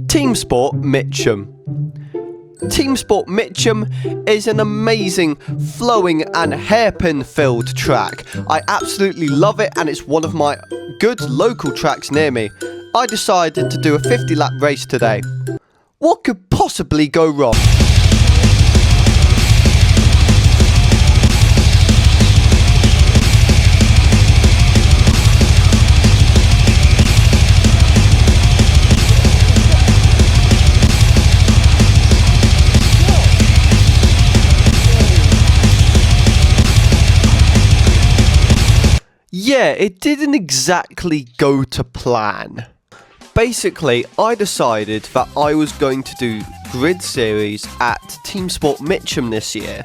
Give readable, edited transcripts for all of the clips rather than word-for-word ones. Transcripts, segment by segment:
Team Sport Mitcham. Team Sport Mitcham is an amazing, flowing and hairpin-filled track. I absolutely love it and it's one of my good local tracks near me. I decided to do a 50-lap race today. What could possibly go wrong? Yeah, it didn't exactly go to plan. Basically, I decided that I was going to do grid series at Team Sport Mitcham this year,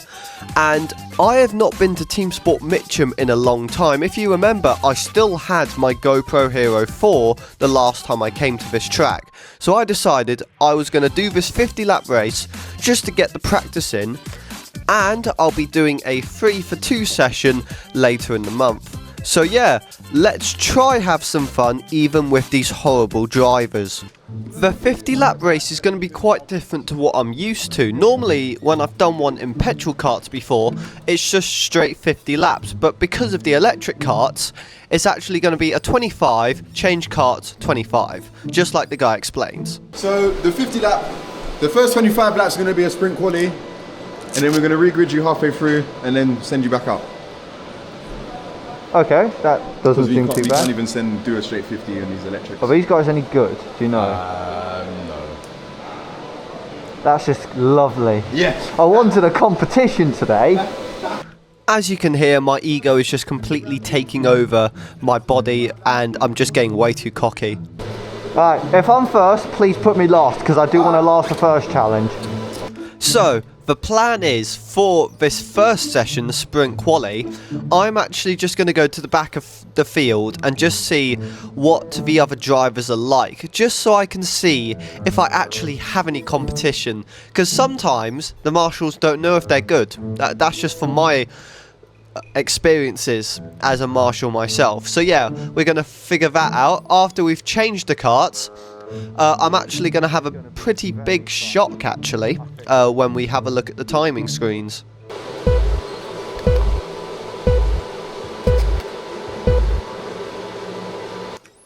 and I have not been to Team Sport Mitcham in a long time. If you remember, I still had my GoPro Hero 4 the last time I came to this track, so I decided I was going to do this 50-lap race just to get the practice in, and I'll be doing a 3 for 2 session later in the month. So yeah, let's try have some fun even with these horrible drivers. The 50-lap race is going to be quite different to what I'm used to. Normally, when I've done one in petrol karts before, it's just straight 50 laps. But because of the electric karts, it's actually going to be a 25, change kart 25, just like the guy explains. So the 50-lap, the first 25 laps are going to be a sprint quali, and then we're going to regrid you halfway through and then send you back out. Okay, that doesn't seem too bad. We can't even do a straight 50 on these electrics. Are these guys any good? Do you know? No. That's just lovely. Yeah. I wanted a competition today. As you can hear, my ego is just completely taking over my body and I'm just getting way too cocky. Alright, if I'm first, please put me last, because I do want to last the first challenge. So, the plan is, for this first session, the sprint quali, I'm actually just going to go to the back of the field and just see what the other drivers are like, just so I can see if I actually have any competition, because sometimes the marshals don't know if they're good. That's just from my experiences as a marshal myself. So yeah, we're going to figure that out after we've changed the karts. I'm actually going to have a pretty big shock actually when we have a look at the timing screens.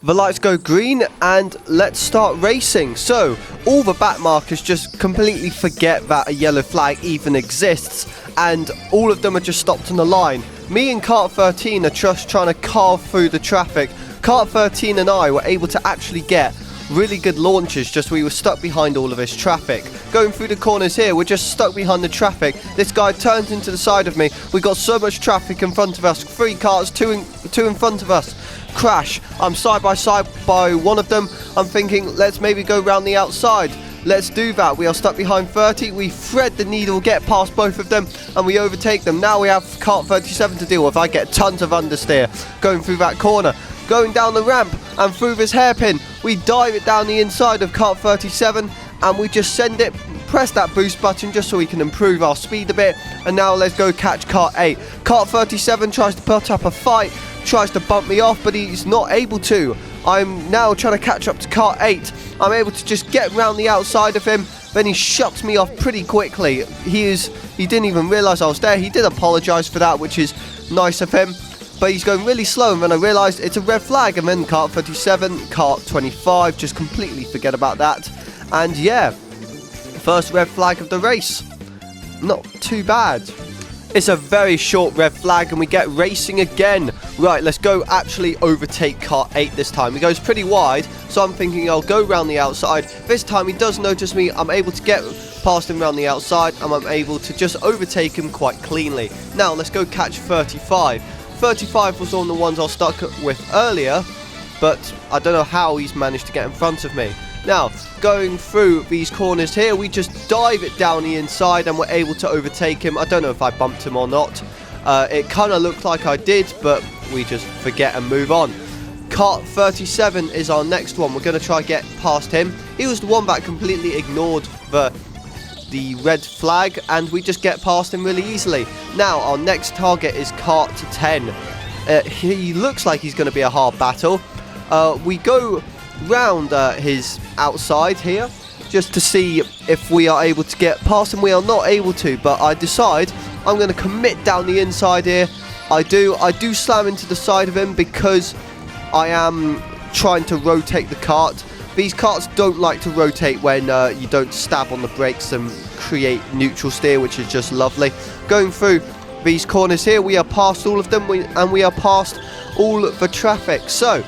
The lights go green and let's start racing. So all the back markers just completely forget that a yellow flag even exists and all of them are just stopped on the line. Me and kart 13 are just trying to carve through the traffic. Kart 13 and I were able to actually get really good launches, just we were stuck behind all of this traffic. Going through the corners here, we're just stuck behind the traffic. This guy turns into the side of me. We got so much traffic in front of us. 3 cars, two in front of us. Crash. I'm side by side by one of them. I'm thinking, let's maybe go round the outside. Let's do that. We are stuck behind 30. We thread the needle, get past both of them, and we overtake them. Now we have kart 37 to deal with. I get tons of understeer going through that corner. Going down the ramp and through this hairpin, we dive it down the inside of kart 37 and we just send it, press that boost button just so we can improve our speed a bit. And now let's go catch kart 8. Kart 37 tries to put up a fight, tries to bump me off, but he's not able to. I'm now trying to catch up to kart 8. I'm able to just get round the outside of him, then he shuts me off pretty quickly. He didn't even realise I was there. He did apologise for that, which is nice of him. But he's going really slow, and then I realised it's a red flag, and then kart 37, kart 25, just completely forget about that. And yeah, first red flag of the race. Not too bad. It's a very short red flag, and we get racing again. Right, let's go actually overtake kart 8 this time. He goes pretty wide, so I'm thinking I'll go round the outside. This time he does notice me. I'm able to get past him round the outside, and I'm able to just overtake him quite cleanly. Now let's go catch 35. 35 was one of the ones I was stuck with earlier, but I don't know how he's managed to get in front of me. Now, going through these corners here, we just dive it down the inside and we're able to overtake him. I don't know if I bumped him or not. It kind of looked like I did, but we just forget and move on. Kart 37 is our next one. We're going to try get past him. He was the one that completely ignored the red flag, and we just get past him really easily. Now our next target is kart 10. He looks like he's going to be a hard battle. We go round his outside here just to see if we are able to get past him. We are not able to, but I decide I'm going to commit down the inside here. I do slam into the side of him because I am trying to rotate the kart. These karts don't like to rotate when you don't stab on the brakes and create neutral steer, which is just lovely. Going through these corners here, we are past all of them, and we are past all the traffic. So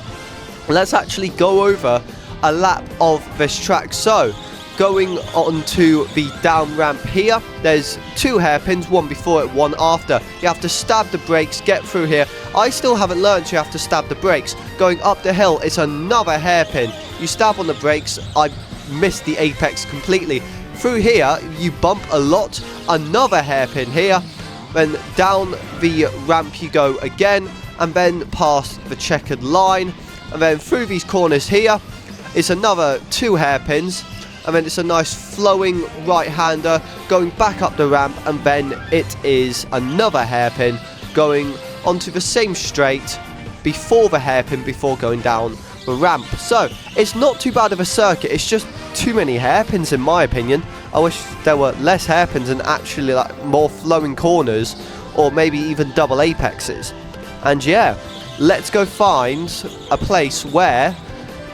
let's actually go over a lap of this track. So going on to the down ramp here, there's 2 hairpins, one before it, one after. You have to stab the brakes, get through here. I still haven't learned you have to stab the brakes. Going up the hill, it's another hairpin. You stab on the brakes. I missed the apex completely. Through here, you bump a lot. Another hairpin here. Then down the ramp you go again, and then past the checkered line. And then through these corners here, it's another 2 hairpins. And then it's a nice flowing right-hander going back up the ramp, and then it is another hairpin going onto the same straight before the hairpin before going down the ramp. So it's not too bad of a circuit, it's just too many hairpins in my opinion. I wish there were less hairpins and actually like more flowing corners, or maybe even double apexes. And yeah, let's go find a place where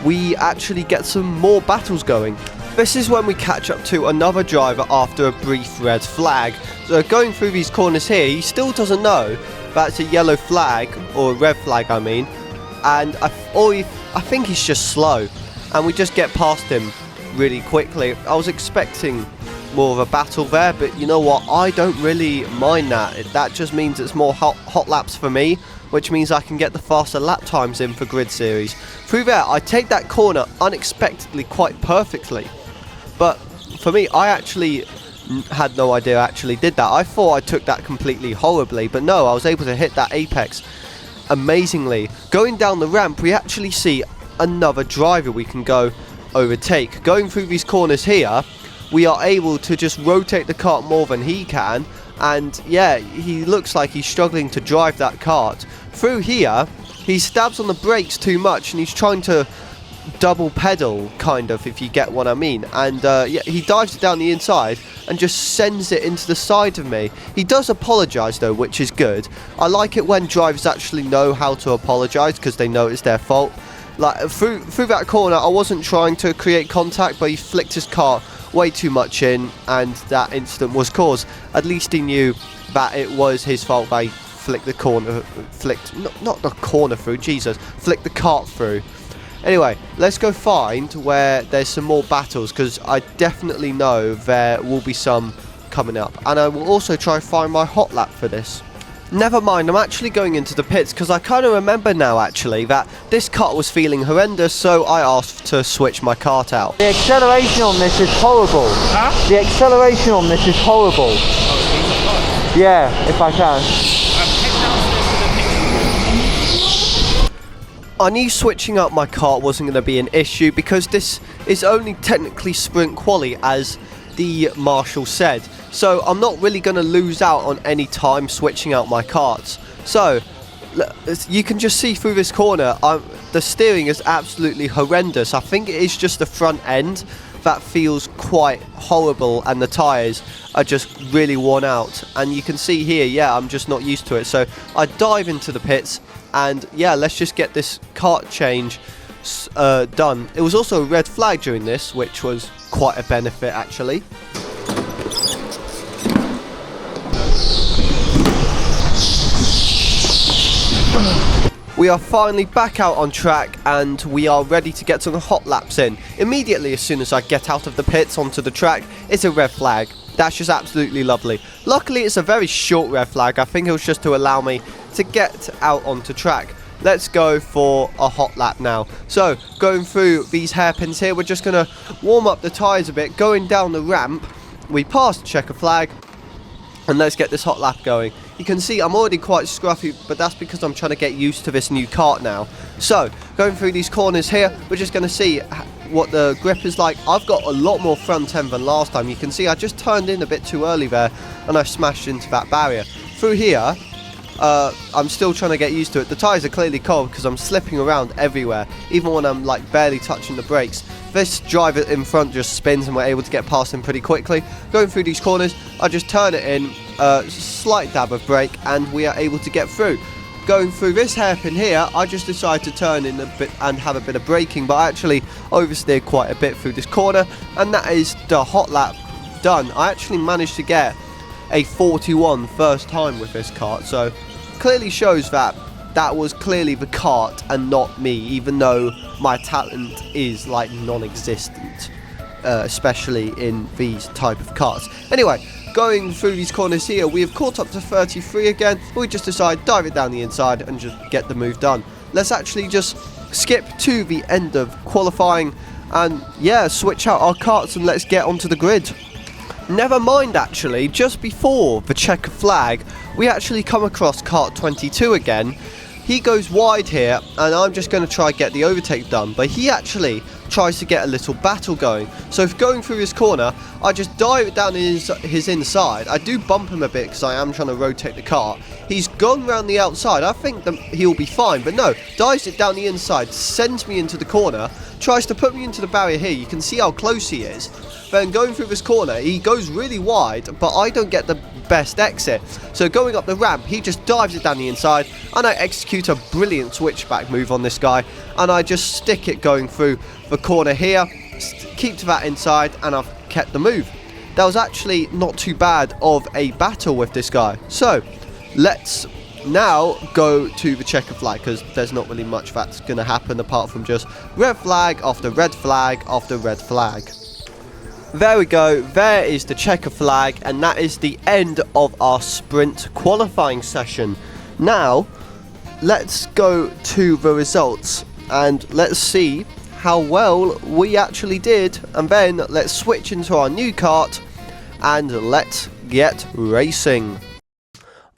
we actually get some more battles going. This is when we catch up to another driver after a brief red flag. So going through these corners here, he still doesn't know that's a yellow flag, or a red flag I mean, and I think he's just slow, and we just get past him really quickly. I was expecting more of a battle there, but you know what, I don't really mind that. That just means it's more hot laps for me, which means I can get the faster lap times in for Grid Series. Through there, I take that corner unexpectedly quite perfectly. But for me, I actually had no idea I actually did that. I thought I took that completely horribly, but no, I was able to hit that apex amazingly. Going down the ramp, we actually see another driver we can go overtake. Going through these corners here, we are able to just rotate the kart more than he can. And yeah, he looks like he's struggling to drive that kart. Through here, he stabs on the brakes too much, and he's trying to double pedal, kind of, if you get what I mean. And yeah, he dives it down the inside and just sends it into the side of me. He does apologise though, which is good. I like it when drivers actually know how to apologise because they know it's their fault. Like through that corner, I wasn't trying to create contact, but he flicked his car way too much in, and that incident was caused. At least he knew that it was his fault by flicked the corner, not the corner through, Jesus, flicked the kart through. Anyway, let's go find where there's some more battles, because I definitely know there will be some coming up. And I will also try find my hot lap for this. Never mind, I'm actually going into the pits, because I kind of remember now actually that this kart was feeling horrendous, so I asked to switch my kart out. The acceleration on this is horrible. Huh? The acceleration on this is horrible. Yeah, if I can. I knew switching up my kart wasn't going to be an issue, because this is only technically sprint quali, as the marshal said. So I'm not really going to lose out on any time switching out my karts. So you can just see through this corner, the steering is absolutely horrendous. I think it is just the front end that feels quite horrible, and the tyres are just really worn out. And you can see here, yeah, I'm just not used to it. So I dive into the pits, and yeah, let's just get this kart change done. It was also a red flag during this, which was quite a benefit actually. We are finally back out on track, and we are ready to get some hot laps in. Immediately as soon as I get out of the pits onto the track, it's a red flag. That's just absolutely lovely. Luckily it's a very short red flag. I think it was just to allow me to get out onto track. Let's go for a hot lap now. So going through these hairpins here, we're just going to warm up the tyres a bit. Going down the ramp, we pass the checker flag, and let's get this hot lap going. You can see I'm already quite scruffy, but that's because I'm trying to get used to this new kart now. So going through these corners here, we're just going to see what the grip is like. I've got a lot more front end than last time. You can see I just turned in a bit too early there, and I smashed into that barrier. Through here, I'm still trying to get used to it. The tyres are clearly cold because I'm slipping around everywhere, even when I'm like barely touching the brakes. this driver in front just spins and we're able to get past him pretty quickly. Going through these corners, I just turn it in, slight dab of brake, and we are able to get through. Going through this hairpin here, I just decided to turn in a bit and have a bit of braking, but I actually oversteered quite a bit through this corner, and that is the hot lap done. I actually managed to get a 41 first time with this kart, so clearly shows that was clearly the kart and not me, even though my talent is like non-existent, especially in these type of karts. Anyway, going through these corners here, we have caught up to 33 again. We just decide dive it down the inside and just get the move done. Let's actually just skip to the end of qualifying and yeah, switch out our karts and let's get onto the grid. Never mind, actually, just before the checker flag, we actually come across kart 22 again. He goes wide here, and I'm just going to try get the overtake done, but he actually tries to get a little battle going. So if going through his corner, I just dive it down his inside. I do bump him a bit because I am trying to rotate the car. He's gone round the outside. I think that he'll be fine, but no, dives it down the inside, sends me into the corner, tries to put me into the barrier here. You can see how close he is. Then going through this corner, he goes really wide, but I don't get the best exit. So going up the ramp, he just dives it down the inside, and I execute a brilliant switchback move on this guy, and I just stick it going through the corner here, keep to that inside, and I've kept the move. That was actually not too bad of a battle with this guy. So let's now go to the checker flag, because there's not really much that's going to happen apart from just red flag after red flag after red flag. There we go, there is the checker flag, and that is the end of our sprint qualifying session. Now, let's go to the results, and let's see how well we actually did, and then let's switch into our new kart, and let's get racing.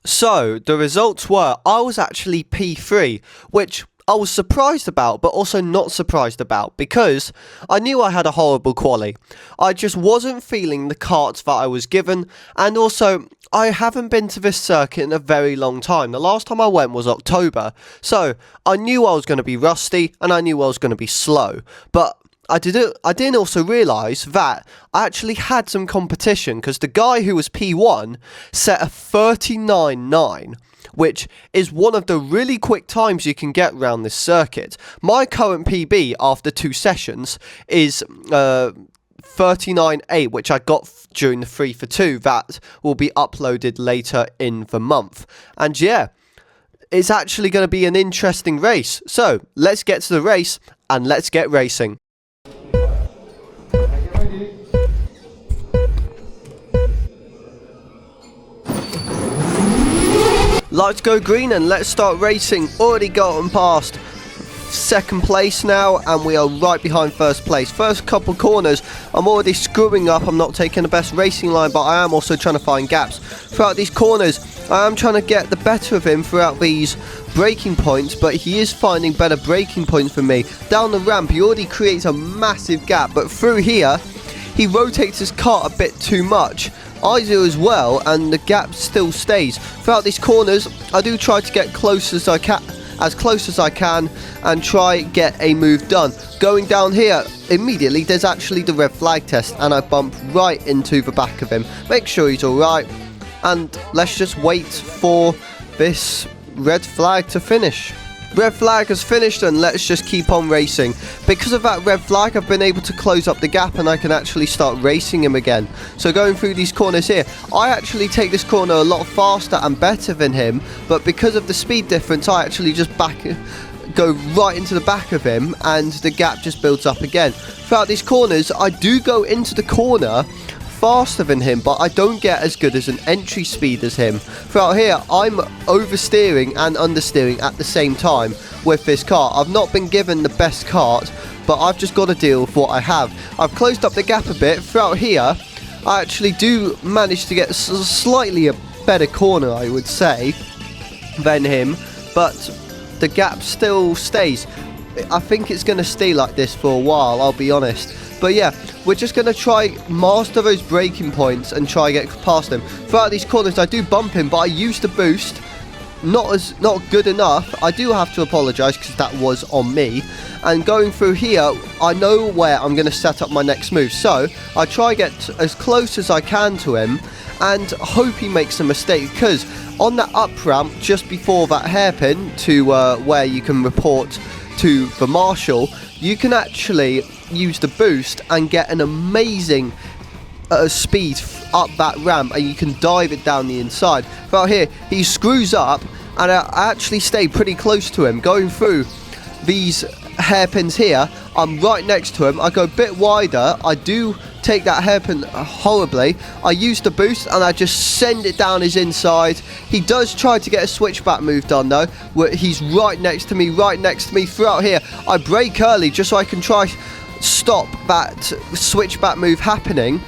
So, the results were, I was actually P3, which I was surprised about, but also not surprised about, because I knew I had a horrible quali. I just wasn't feeling the karts that I was given, and also I haven't been to this circuit in a very long time. The last time I went was October, so I knew I was going to be rusty, and I knew I was going to be slow, but I didn't also realise that I actually had some competition, because the guy who was P1 set a 39.9, which is one of the really quick times you can get around this circuit. My current PB after 2 sessions is 39.8, which I got during the 3 for 2. That will be uploaded later in the month. And yeah, it's actually going to be an interesting race. So let's get to the race and let's get racing. Lights go green and let's start racing. Already gotten past second place now, and we are right behind first place. First couple corners, I'm already screwing up. I'm not taking the best racing line, but I am also trying to find gaps. Throughout these corners, I am trying to get the better of him throughout these braking points, but he is finding better braking points for me. Down the ramp, he already creates a massive gap, but through here, he rotates his kart a bit too much. I do as well, and the gap still stays. Throughout these corners, I do try to get close as I can, and try get a move done. Going down here, immediately there's actually the red flag test, and I bump right into the back of him. Make sure he's alright, and let's just wait for this red flag to finish. Red flag has finished, and let's just keep on racing. Because of that red flag, I've been able to close up the gap, and I can actually start racing him again. So going through these corners here, I actually take this corner a lot faster and better than him, but because of the speed difference, I actually just go right into the back of him, and the gap just builds up again. Throughout these corners, I do go into the corner faster than him, but I don't get as good as an entry speed as him. Throughout here, I'm oversteering and understeering at the same time with this kart. I've not been given the best kart, but I've just got to deal with what I have. I've closed up the gap a bit. Throughout here, I actually do manage to get slightly a better corner, I would say, than him, but the gap still stays. I think it's going to stay like this for a while, I'll be honest. But yeah, we're just going to try master those braking points and try get past him. Throughout these corners, I do bump him, but I use the boost not good enough. I do have to apologise because that was on me. And going through here, I know where I'm going to set up my next move. So I try get as close as I can to him and hope he makes a mistake, because on that up ramp just before that hairpin to where you can report to the marshal, you can actually use the boost and get an amazing speed up that ramp, and you can dive it down the inside. But out here, he screws up, and I actually stay pretty close to him. Going through these hairpins here, I'm right next to him. I go a bit wider. I do take that hairpin horribly. I use the boost and I just send it down his inside. He does try to get a switchback move done though, where he's right next to me. Throughout here, I brake early just so I can try stop that switchback move happening.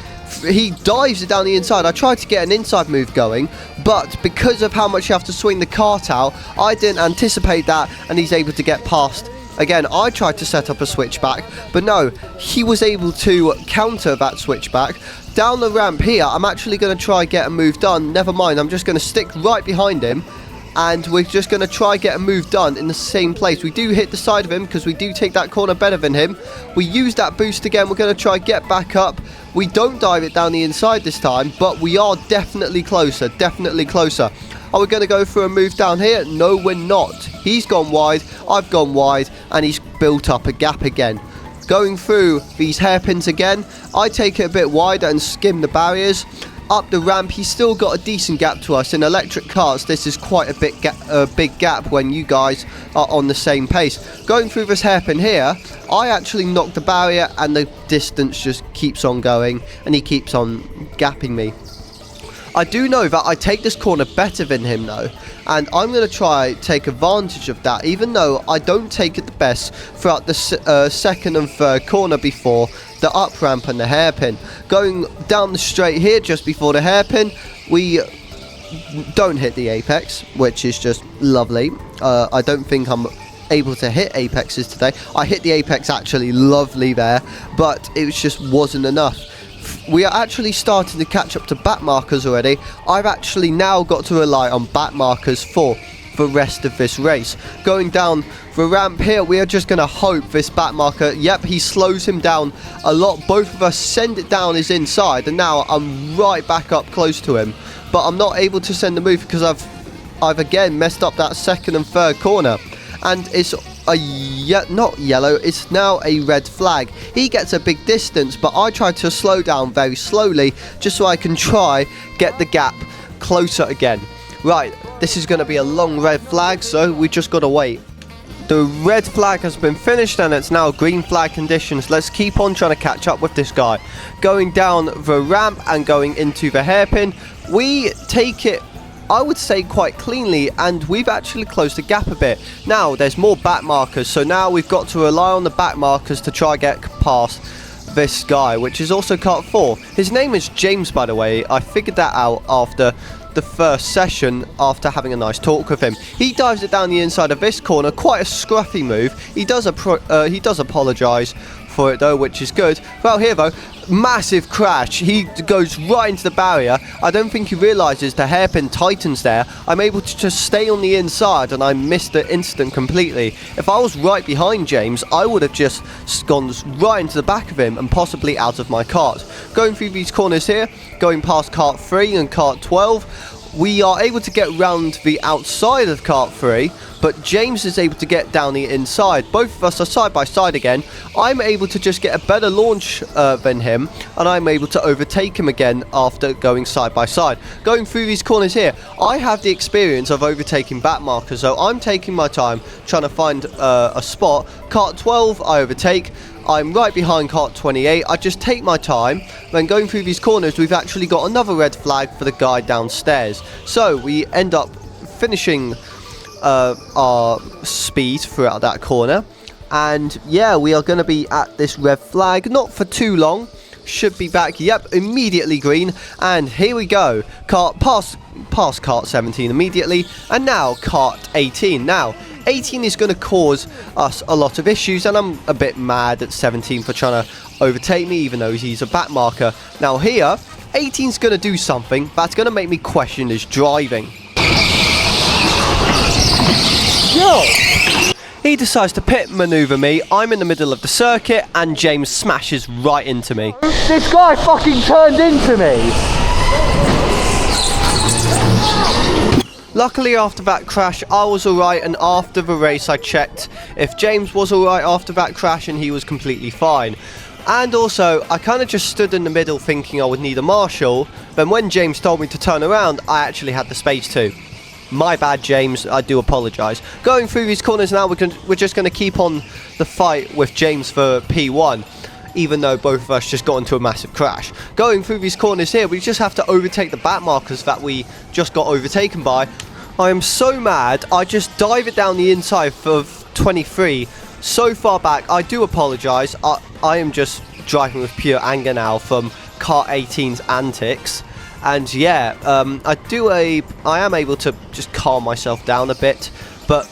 He dives it down the inside. I tried to get an inside move going, but because of how much you have to swing the kart out, I didn't anticipate that, and he's able to get past. Again, I tried to set up a switchback, but no, he was able to counter that switchback. Down the ramp here, I'm actually going to try get a move done. Never mind, I'm just going to stick right behind him, and we're just going to try get a move done in the same place. We do hit the side of him because we do take that corner better than him. We use that boost again. We're going to try get back up. We don't dive it down the inside this time, but we are definitely closer, Are we going to go for a move down here? No, we're not. He's gone wide, I've gone wide, and he's built up a gap again. Going through these hairpins again, I take it a bit wider and skim the barriers. Up the ramp, he's still got a decent gap to us. In electric karts, this is quite a big gap when you guys are on the same pace. Going through this hairpin here, I actually knock the barrier, and the distance just keeps on going, and he keeps on gapping me. I do know that I take this corner better than him though, and I'm going to try take advantage of that, even though I don't take it the best throughout the second and third corner before the up ramp and the hairpin. Going down the straight here just before the hairpin, we don't hit the apex, which is just lovely. I don't think I'm able to hit apexes today. I hit the apex actually lovely there, but it just wasn't enough. We are actually starting to catch up to back markers already. I've actually now got to rely on back markers for the rest of this race. Going down the ramp here, we are just going to hope this back marker, yep, he slows him down a lot. Both of us send it down his inside, and now I'm right back up close to him. But I'm not able to send the move because I've again messed up that second and third corner. And it's not yellow, it's now a red flag. He gets a big distance, but I try to slow down very slowly just so I can try get the gap closer again. Right, this is going to be a long red flag, so we just got to wait. The red flag has been finished and it's now green flag conditions. Let's keep on trying to catch up with this guy. Going down the ramp and going into the hairpin, we take it, I would say, quite cleanly, and we've actually closed the gap a bit. Now there's more back markers, so now we've got to rely on the back markers to try get past this guy, which is also kart 4. His name is James, by the way. I figured that out after the first session, after having a nice talk with him. He dives it down the inside of this corner, quite a scruffy move. He does apologise for it though, which is good. Well, here though, massive crash. He goes right into the barrier. I don't think he realises the hairpin tightens there. I'm able to just stay on the inside, and I missed the incident completely. If I was right behind James, I would have just gone right into the back of him and possibly out of my kart. Going through these corners here, going past kart 3 and kart 12, we are able to get round the outside of kart 3, but James is able to get down the inside. Both of us are side by side again. I'm able to just get a better launch than him, and I'm able to overtake him again after going side by side. Going through these corners here, I have the experience of overtaking back markers, so I'm taking my time trying to find a spot. Kart 12, I overtake. I'm right behind kart 28. I just take my time. Then going through these corners, we've actually got another red flag for the guy downstairs. So we end up finishing our speed throughout that corner. And yeah, we are going to be at this red flag, not for too long. Should be back, yep, immediately green. And here we go. Past kart 17 immediately. And now kart 18. Now, 18 is going to cause us a lot of issues, and I'm a bit mad at 17 for trying to overtake me, even though he's a back marker. Now here, 18's going to do something that's going to make me question his driving. Yo! He decides to pit maneuver me. I'm in the middle of the circuit and James smashes right into me. This guy fucking turned into me! Luckily after that crash I was alright, and after the race I checked if James was alright after that crash and he was completely fine. And also I kind of just stood in the middle thinking I would need a marshal, but when James told me to turn around I actually had the space to. My bad, James, I do apologise. Going through these corners now, we're just going to keep on the fight with James for P1, even though both of us just got into a massive crash. Going through these corners here, we just have to overtake the back markers that we just got overtaken by. I am so mad, I just dive it down the inside of 23, so far back. I do apologise, I am just driving with pure anger now from Kart 18's antics. And yeah, I am able to just calm myself down a bit, but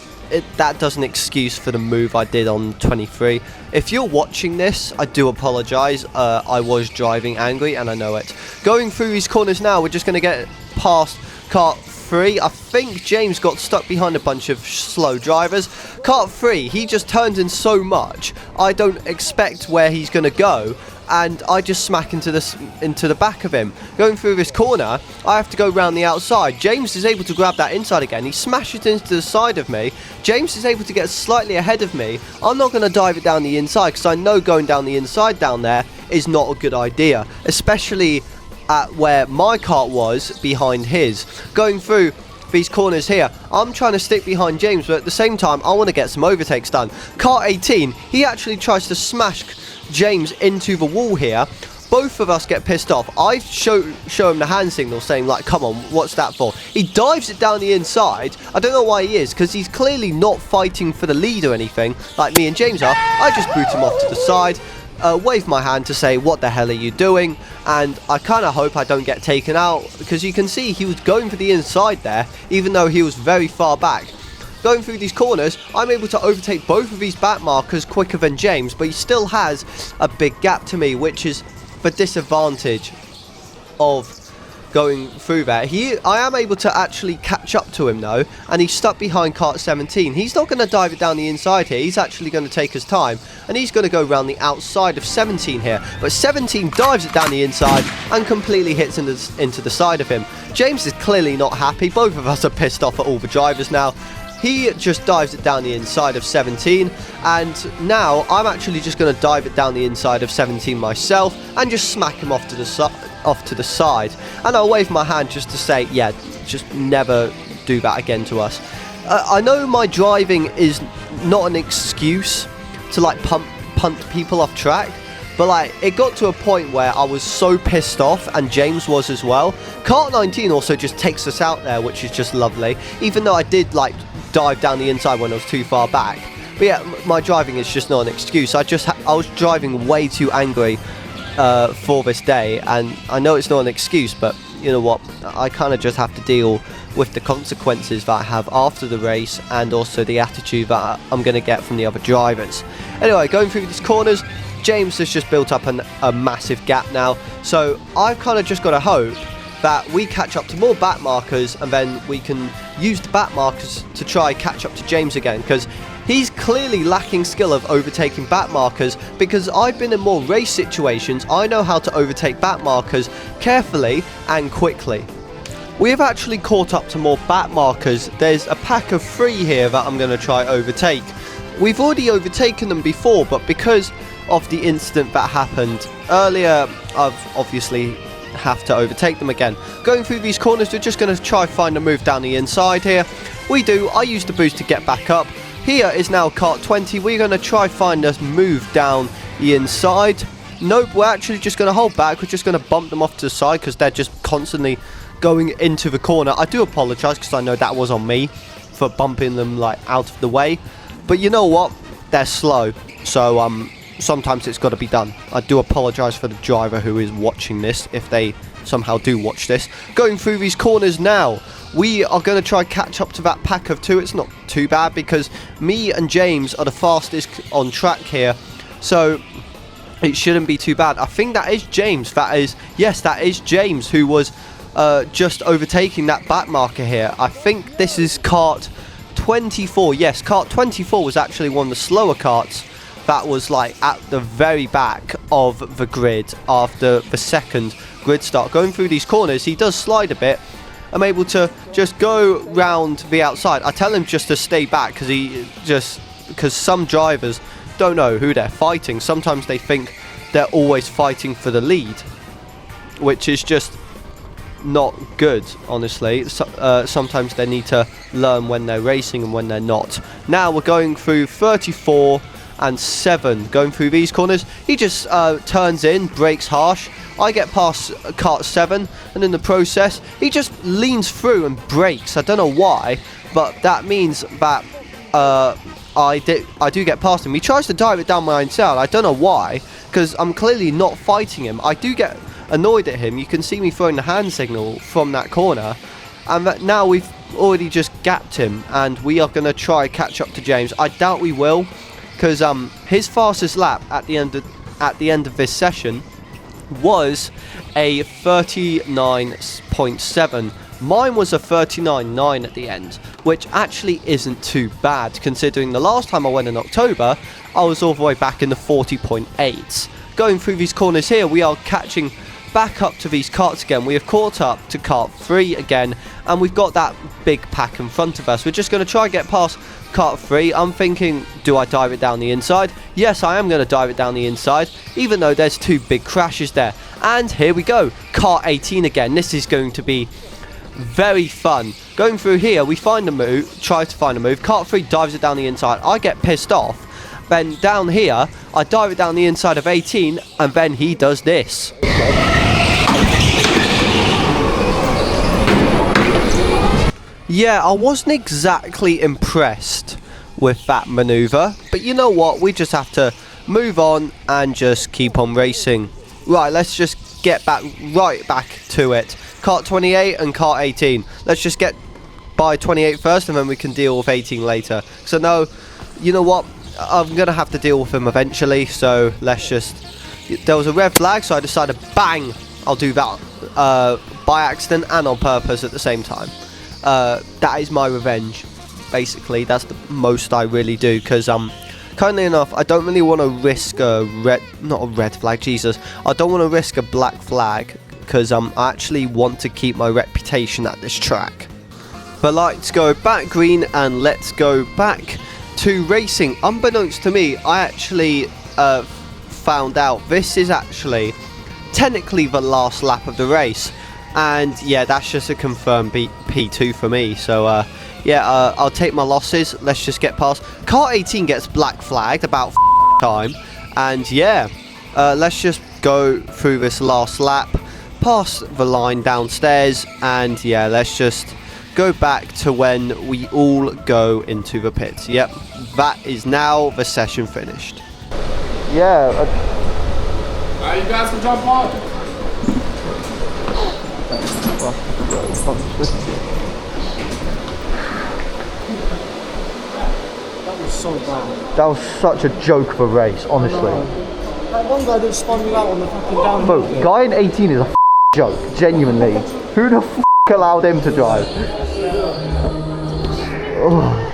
that doesn't excuse for the move I did on 23. If you're watching this, I do apologise. I was driving angry and I know it. Going through these corners now, we're just going to get past Kart 3. I think James got stuck behind a bunch of slow drivers. Kart 3, he just turns in so much, I don't expect where he's going to go. And I just smack into the back of him. Going through this corner, I have to go round the outside. James is able to grab that inside again. He smashes into the side of me. James is able to get slightly ahead of me. I'm not going to dive it down the inside because I know going down the inside down there is not a good idea, especially at where my kart was behind his. Going through these corners here, I'm trying to stick behind James, but at the same time I want to get some overtakes done. Kart 18, he actually tries to smash James into the wall here. Both of us get pissed off. I show him the hand signal saying like, come on, what's that for? He dives it down the inside. I don't know why he is, because he's clearly not fighting for the lead or anything like me and James are. I just boot him off to the side, wave my hand to say, what the hell are you doing? And I kind of hope I don't get taken out, because you can see he was going for the inside there, even though he was very far back. Going through these corners, I'm able to overtake both of these back markers quicker than James, but he still has a big gap to me, which is the disadvantage of going through there. I am able to actually catch up to him though, and he's stuck behind Kart 17. He's not going to dive it down the inside here. He's actually going to take his time, and he's going to go around the outside of 17 here. But 17 dives it down the inside and completely hits into the side of him. James is clearly not happy. Both of us are pissed off at all the drivers now. He just dives it down the inside of 17, and now I'm actually just going to dive it down the inside of 17 myself and just smack him off to the side. And I'll wave my hand just to say, yeah, just never do that again to us. I know my driving is not an excuse to like punt people off track, but like it got to a point where I was so pissed off, and James was as well. Kart 19 also just takes us out there, which is just lovely, even though I did like dive down the inside when I was too far back. But yeah, my driving is just not an excuse. I was driving way too angry for this day, and I know it's not an excuse, but you know what, I kind of just have to deal with the consequences that I have after the race, and also the attitude that I'm going to get from the other drivers. Anyway, going through these corners, James has just built up a massive gap now, so I've kind of just got to hope that we catch up to more back markers, and then we can use the back markers to try catch up to James again, because he's clearly lacking skill of overtaking back markers. Because I've been in more race situations, I know how to overtake back markers carefully and quickly. We have actually caught up to more back markers. There's a pack of 3 here that I'm going to try overtake. We've already overtaken them before, but because of the incident that happened earlier, I've obviously have to overtake them again. Going through these corners, we're just going to try find a move down the inside here. We do. I use the boost to get back up. Here is now Kart 20. We're going to try find a move down the inside. Nope, we're actually just going to hold back. We're just going to bump them off to the side because they're just constantly going into the corner. I do apologise because I know that was on me for bumping them like out of the way. But you know what? They're slow. So sometimes it's got to be done. I do apologise for the driver who is watching this, if they somehow do watch this. Going through these corners now, we are going to try catch up to that pack of 2. It's not too bad because me and James are the fastest on track here, so it shouldn't be too bad. I think that is James. Yes, that is James who was just overtaking that back marker here. I think this is Kart 24, yes, kart 24 was actually one of the slower karts that was like at the very back of the grid after the second grid start. Going through these corners, he does slide a bit. I'm able to just go round the outside. I tell him just to stay back because some drivers don't know who they're fighting. Sometimes they think they're always fighting for the lead, which is just not good, honestly. Sometimes they need to learn when they're racing and when they're not. Now we're going through 34 and 7, going through these corners. He just turns in, brakes harsh. I get past kart 7, and in the process he just leans through and brakes. I don't know why, but that means that I do get past him. He tries to dive it down my inside. I don't know why, because I'm clearly not fighting him. I do get annoyed at him. You can see me throwing the hand signal from that corner, and that now we've already just gapped him, and we are going to try catch up to James. I doubt we will, because his fastest lap at the end of this session was a 39.7. Mine was a 39.9 at the end, which actually isn't too bad considering the last time I went in October I was all the way back in the 40.8. Going through these corners here, we are catching back up to these karts again. We have caught up to kart 3 again, and we've got that big pack in front of us. We're just going to try and get past kart 3. I'm thinking, do I dive it down the inside? Yes, I am going to dive it down the inside, even though there's two big crashes there. And here we go, kart 18 again. This is going to be very fun. Going through here, we find a move, try to find a move. Kart 3 dives it down the inside. I get pissed off. Then down here, I dive it down the inside of 18, and then he does this. Yeah, I wasn't exactly impressed with that maneuver, but you know what, we just have to move on and just keep on racing. Right, let's just get right back to it. Kart 28 and kart 18. Let's just get by 28 first, and then we can deal with 18 later. So no, you know what, I'm gonna have to deal with him eventually, so let's just... There was a red flag, so I decided, bang, I'll do that by accident and on purpose at the same time. That is my revenge, basically. That's the most I really do, because kindly enough, I don't really want to risk a not a red flag, Jesus, I don't want to risk a black flag, because I actually want to keep my reputation at this track. But let's go back green and let's go back to racing. Unbeknownst to me, I actually found out this is actually technically the last lap of the race. And yeah, that's just a confirmed P2 for me. So yeah, I'll take my losses. Let's just get past. Kart 18 gets black flagged about time. And yeah, let's just go through this last lap, past the line downstairs. And yeah, let's just go back to when we all go into the pits. Yep, that is now the session finished. Yeah. You guys can jump on. That was so bad. That was such a joke of a race, honestly. That one guy that spun me out on the fucking downhill. Bro, guy in 18 is a joke, genuinely. Who the allowed him to drive? Oh.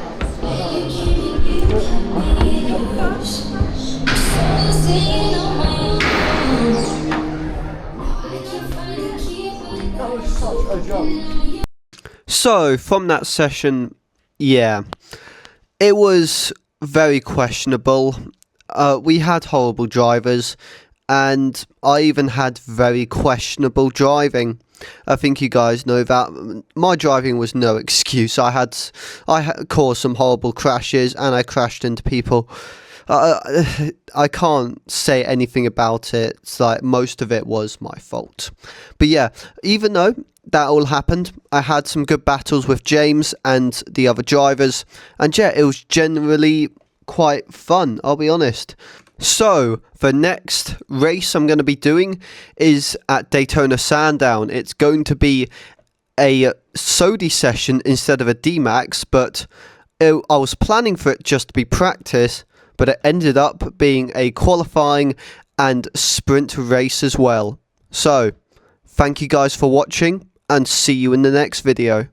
So, from that session, yeah, it was very questionable. We had horrible drivers, and I even had very questionable driving. I think you guys know that. My driving was no excuse. I had caused some horrible crashes, and I crashed into people. I can't say anything about it. It's like most of it was my fault. But yeah, even though that all happened, I had some good battles with James and the other drivers, and yeah, it was generally quite fun, I'll be honest. So the next race I'm going to be doing is at Daytona Sandown. It's going to be a Sodi session instead of a D-Max, but I was planning for it just to be practice, but it ended up being a qualifying and sprint race as well. So, thank you guys for watching, and see you in the next video.